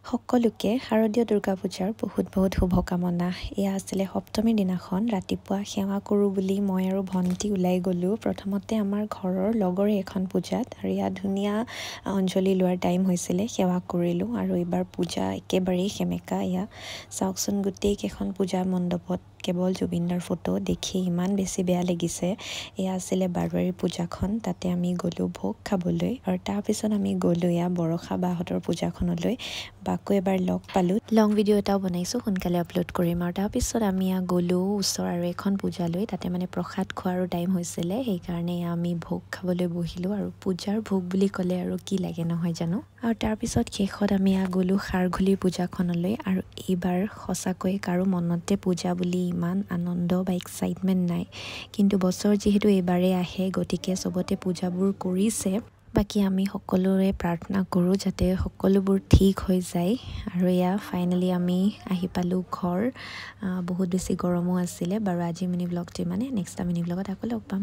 সকলোকে শাৰদীয় দুৰ্গা পূজাৰ বহুত বহুত শুভকামনা। এয়া আছিলে সপ্তমীৰ দিনাখন ৰাতিপুৱা সেৱা কৰোঁ বুলি মই আৰু ভণ্টি ওলাই গ'লোঁ। প্ৰথমতে আমাৰ ঘৰৰ লগৰে এখন পূজাত আৰু ইয়াত ধুনীয়া অঞ্জলি লোৱাৰ টাইম হৈছিলে, সেৱা কৰিলোঁ। আৰু এইবাৰ পূজা একেবাৰেই সেমেকা। এয়া চাওকচোন, গোটেইকেইখন পূজা মণ্ডপত কেৱল জুবিনদাৰ ফটো দেখি ইমান বেছি বেয়া লাগিছে। এয়া আছিলে বাৰোৱাৰী পূজাখন, তাতে আমি গ'লোঁ ভোগ খাবলৈ। আৰু তাৰপিছত আমি গ'লোঁ এয়া বৰষা বাহঁতৰ পূজাখনলৈ। বাকো এবাৰ লগ পালোঁ। লং ভিডিঅ' এটাও বনাইছোঁ, সোনকালে আপলোড কৰিম। আৰু তাৰপিছত আমি গ'লোঁ ওচৰ আৰু এখন পূজালৈ, তাতে মানে প্ৰসাদ খোৱাৰো টাইম হৈছিলে, সেইকাৰণে আমি ভোগ খাবলৈ বহিলোঁ। আৰু পূজাৰ ভোগ বুলি ক'লে আৰু কি লাগে নহয় জানো। আৰু তাৰপিছত শেষত আমি গ'লোঁ খাৰঘুলিৰ পূজাখনলৈ। আৰু এইবাৰ সঁচাকৈ কাৰো মনতে পূজা বুলি ইমান আনন্দ বা এক্সাইটমেণ্ট নাই, কিন্তু বছৰ যিহেতু এইবাৰেই আহে, গতিকে চবতে পূজাবোৰ কৰিছে। বাকী আমি সকলোৰে প্ৰাৰ্থনা কৰোঁ যাতে সকলোবোৰ ঠিক হৈ যায়। আৰু এয়া ফাইনেলি আমি আহি পালোঁ ঘৰ। বহুত বেছি গৰমো আছিলে। বাৰু আজি মিনি ব্লগটো মানে নেক্সট মিনি ব্লগত আকৌ লগ পাম।